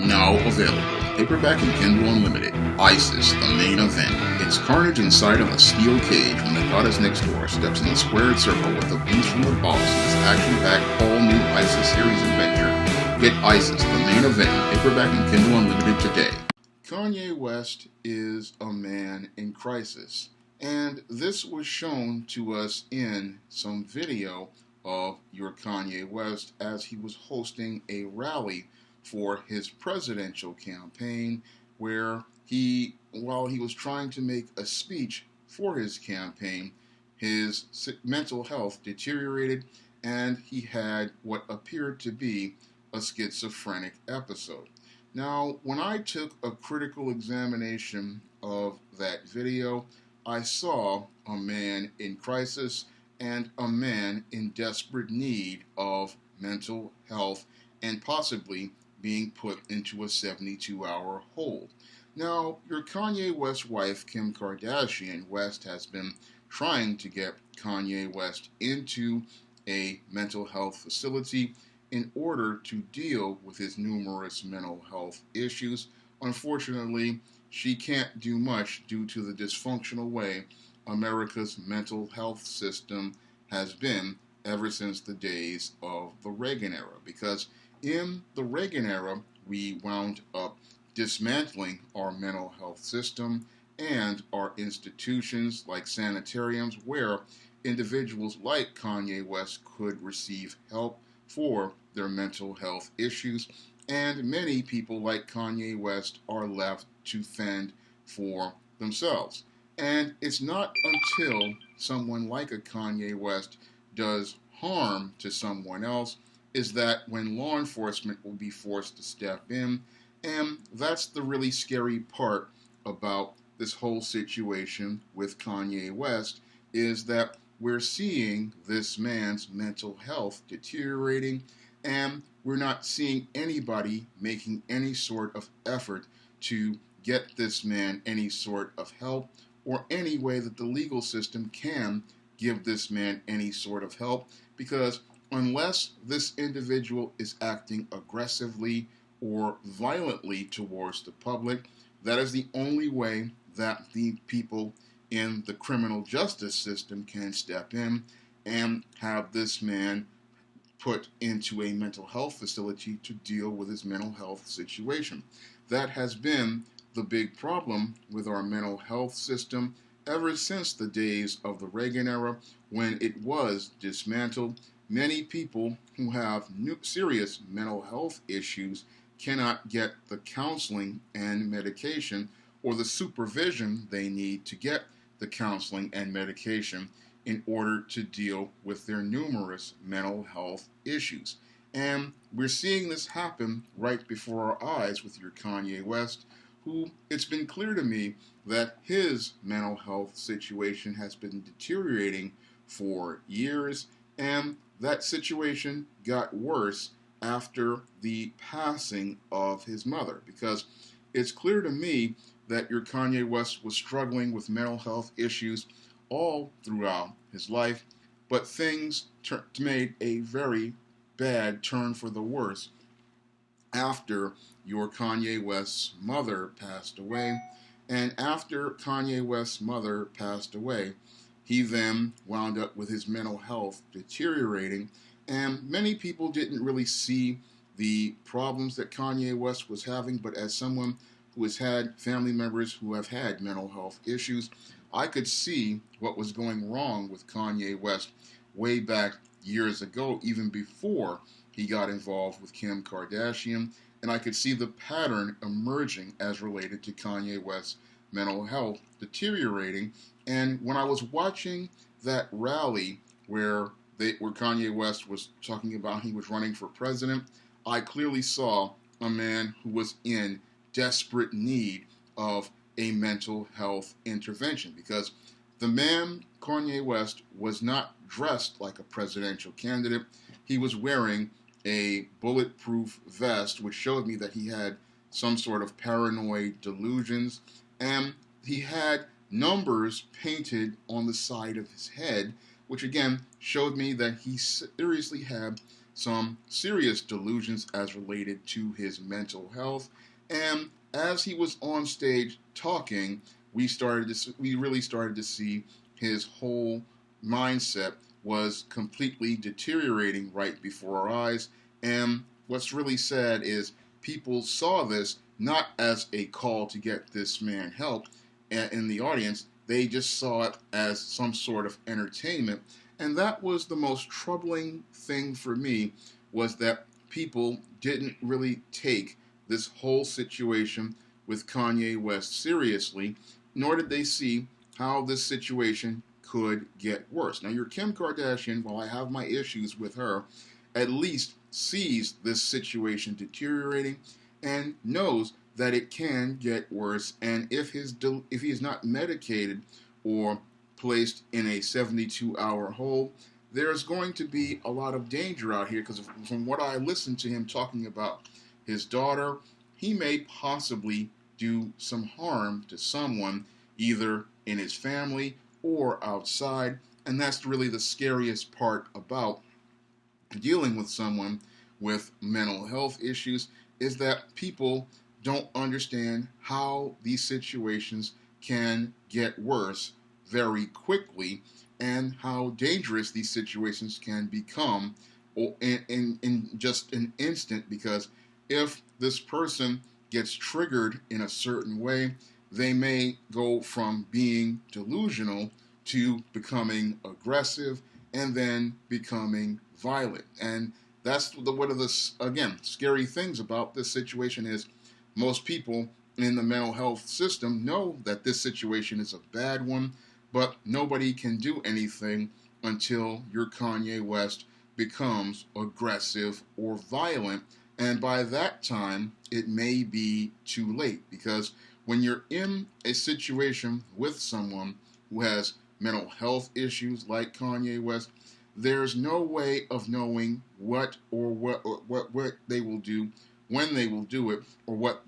Now available. Paperback and Kindle Unlimited. ISIS, the main event. It's carnage inside of a steel cage when the goddess next door steps in the squared circle with the beast from the boss in this action-packed all-new ISIS series adventure. Get ISIS, the main event, paperback and Kindle Unlimited today. Kanye West is a man in crisis, and this was shown to us in some video of your Kanye West as he was hosting a rally for his presidential campaign, where while he was trying to make a speech for his campaign, his mental health deteriorated and he had what appeared to be a schizophrenic episode. Now, when I took a critical examination of that video, I saw a man in crisis and a man in desperate need of mental health and possibly being put into a 72-hour hold. Now, your Kanye West wife, Kim Kardashian West, has been trying to get Kanye West into a mental health facility in order to deal with his numerous mental health issues. Unfortunately, she can't do much due to the dysfunctional way America's mental health system has been ever since the days of the Reagan era, because in the Reagan era, we wound up dismantling our mental health system and our institutions like sanitariums where individuals like Kanye West could receive help for their mental health issues, and many people like Kanye West are left to fend for themselves. And it's not until someone like a Kanye West does harm to someone else is that when law enforcement will be forced to step in. And that's the really scary part about this whole situation with Kanye West, is that we're seeing this man's mental health deteriorating, and we're not seeing anybody making any sort of effort to get this man any sort of help, or any way that the legal system can give this man any sort of help, because unless this individual is acting aggressively or violently towards the public, that is the only way that the people in the criminal justice system can step in and have this man put into a mental health facility to deal with his mental health situation. That has been the big problem with our mental health system ever since the days of the Reagan era, when it was dismantled. Many people who have serious mental health issues cannot get the counseling and medication or the supervision they need to get the counseling and medication in order to deal with their numerous mental health issues. And we're seeing this happen right before our eyes with your Kanye West, who it's been clear to me that his mental health situation has been deteriorating for years, and that situation got worse after the passing of his mother, because it's clear to me that your Kanye West was struggling with mental health issues all throughout his life, but things made a very bad turn for the worse after your Kanye West's mother passed away. And after Kanye West's mother passed away, he then wound up with his mental health deteriorating, and many people didn't really see the problems that Kanye West was having, but as someone who has had family members who have had mental health issues, I could see what was going wrong with Kanye West way back years ago, even before he got involved with Kim Kardashian, and I could see the pattern emerging as related to Kanye West's mental health deteriorating. And when I was watching that rally where Kanye West was talking about he was running for president, I clearly saw a man who was in desperate need of a mental health intervention, because the man, Kanye West, was not dressed like a presidential candidate. He was wearing a bulletproof vest, which showed me that he had some sort of paranoid delusions, and he had numbers painted on the side of his head, which again showed me that he seriously had some serious delusions as related to his mental health. And as he was on stage talking, we really started to see his whole mindset was completely deteriorating right before our eyes. And what's really sad is people saw this not as a call to get this man help in the audience. They just saw it as some sort of entertainment. And that was the most troubling thing for me, was that people didn't really take this whole situation with Kanye West seriously, nor did they see how this situation could get worse. Now, your Kim Kardashian, while I have my issues with her, at least sees this situation deteriorating and knows that it can get worse. And if he is not medicated or placed in a 72-hour hold, there's going to be a lot of danger out here, because from what I listened to him talking about his daughter, he may possibly do some harm to someone, either in his family or outside. And that's really the scariest part about dealing with someone with mental health issues, is that people don't understand how these situations can get worse very quickly, and how dangerous these situations can become in just an instant. Because if this person gets triggered in a certain way, they may go from being delusional to becoming aggressive and then becoming violent. And that's one of the, again, scary things about this situation, is most people in the mental health system know that this situation is a bad one, but nobody can do anything until your Kanye West becomes aggressive or violent. And by that time, it may be too late, because when you're in a situation with someone who has mental health issues like Kanye West, there's no way of knowing what they will do, when they will do it, or what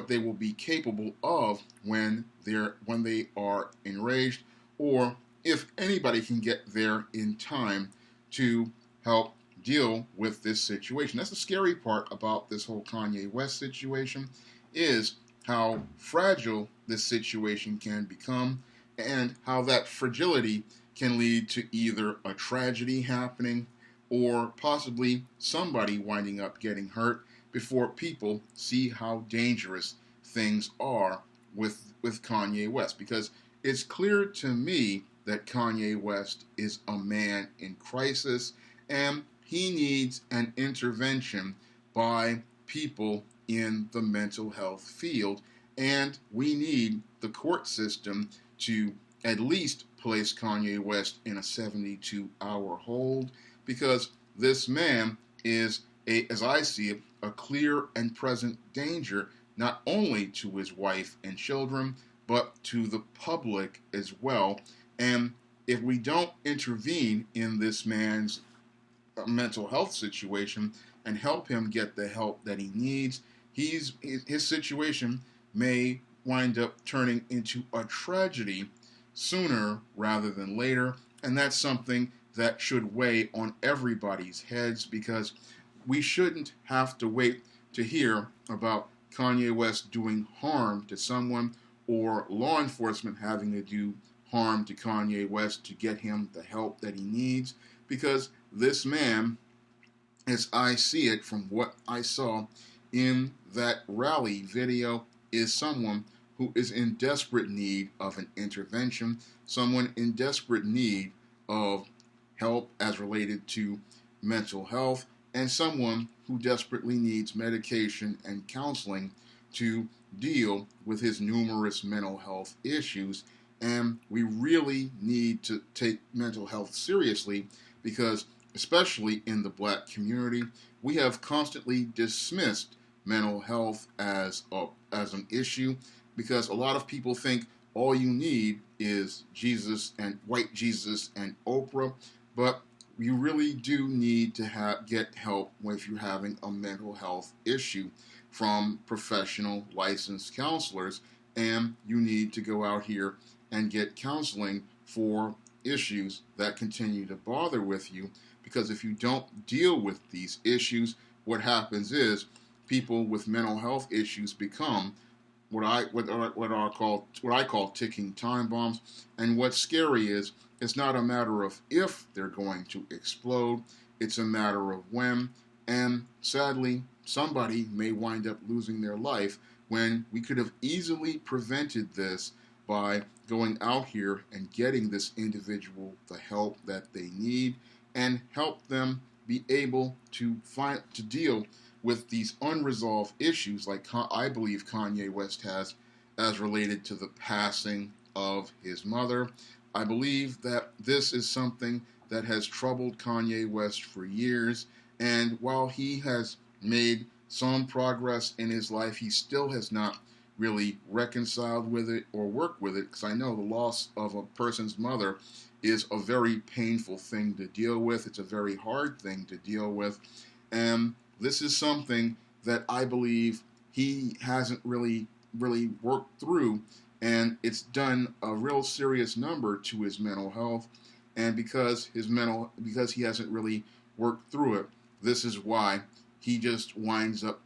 they will be capable of when they are enraged, or if anybody can get there in time to help deal with this situation. That's the scary part about this whole Kanye West situation, is how fragile this situation can become, and how that fragility can lead to either a tragedy happening or possibly somebody winding up getting hurt before people see how dangerous things are with Kanye West. Because it's clear to me that Kanye West is a man in crisis, and he needs an intervention by people in the mental health field. And we need the court system to at least place Kanye West in a 72-hour hold, because this man is, as I see it, a clear and present danger, not only to his wife and children, but to the public as well. And if we don't intervene in this man's mental health situation and help him get the help that he needs, his situation may wind up turning into a tragedy sooner rather than later. And that's something that should weigh on everybody's heads, because we shouldn't have to wait to hear about Kanye West doing harm to someone, or law enforcement having to do harm to Kanye West to get him the help that he needs. Because this man, as I see it from what I saw in that rally video, is someone who is in desperate need of an intervention, someone in desperate need of help as related to mental health, and someone who desperately needs medication and counseling to deal with his numerous mental health issues. And we really need to take mental health seriously, because especially in the black community, we have constantly dismissed mental health as an issue, because a lot of people think all you need is Jesus and white Jesus and Oprah, but you really do need to get help if you're having a mental health issue from professional licensed counselors, and you need to go out here and get counseling for issues that continue to bother with you, because if you don't deal with these issues, what happens is people with mental health issues become what I call ticking time bombs. And what's scary is it's not a matter of if they're going to explode, it's a matter of when. And sadly, somebody may wind up losing their life when we could have easily prevented this by going out here and getting this individual the help that they need and help them be able to deal with these unresolved issues like I believe Kanye West has as related to the passing of his mother. I believe that this is something that has troubled Kanye West for years, and while he has made some progress in his life, he still has not really reconciled with it or worked with it, because I know the loss of a person's mother is a very painful thing to deal with. It's a very hard thing to deal with, and this is something that I believe he hasn't really worked through, and it's done a real serious number to his mental health. And because he hasn't really worked through it, this is why he just winds up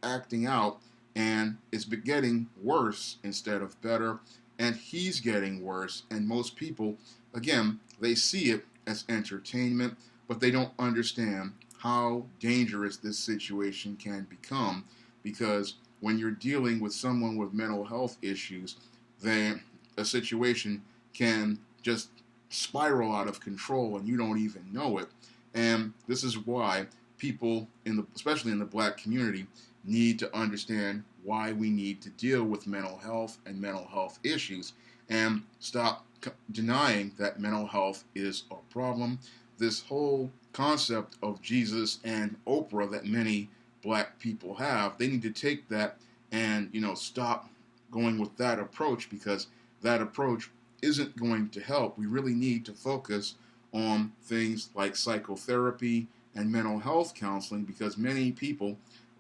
acting out, and it's getting worse instead of better, and he's getting worse. And most people, again, they see it as entertainment, but they don't understand how dangerous this situation can become, because when you're dealing with someone with mental health issues, then a situation can just spiral out of control and you don't even know it. And this is why people, especially in the black community, need to understand why we need to deal with mental health and mental health issues and stop denying that mental health is a problem. This whole concept of Jesus and Oprah that many black people have, they need to take that and stop going with that approach, because that approach isn't going to help. We really need to focus on things like psychotherapy and mental health counseling, because many people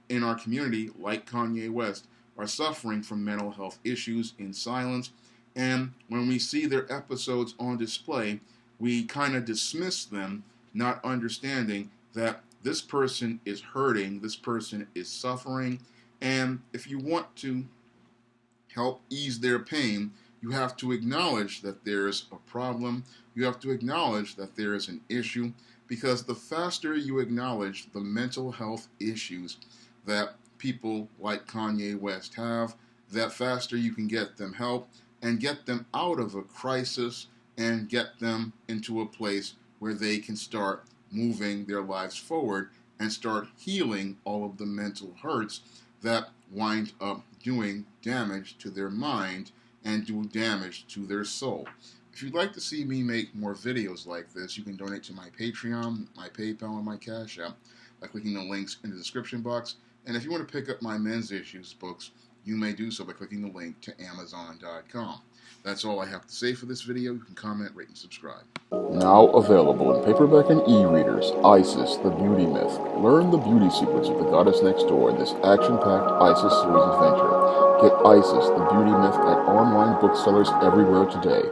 in our community, like Kanye West, are suffering from mental health issues in silence. And when we see their episodes on display, we kind of dismiss them, not understanding that this person is hurting, this person is suffering, and if you want to help ease their pain, you have to acknowledge that there's a problem, you have to acknowledge that there is an issue, because the faster you acknowledge the mental health issues that people like Kanye West have, that faster you can get them help and get them out of a crisis and get them into a place where they can start moving their lives forward and start healing all of the mental hurts that wind up doing damage to their mind and do damage to their soul. If you'd like to see me make more videos like this, you can donate to my Patreon, my PayPal, and my Cash App by clicking the links in the description box. And if you want to pick up my men's issues books, you may do so by clicking the link to Amazon.com. That's all I have to say for this video. You can comment, rate, and subscribe. Now available in paperback and e-readers, ISIS, The Beauty Myth. Learn the beauty secrets of the goddess next door in this action-packed ISIS series adventure. Get ISIS, The Beauty Myth at online booksellers everywhere today.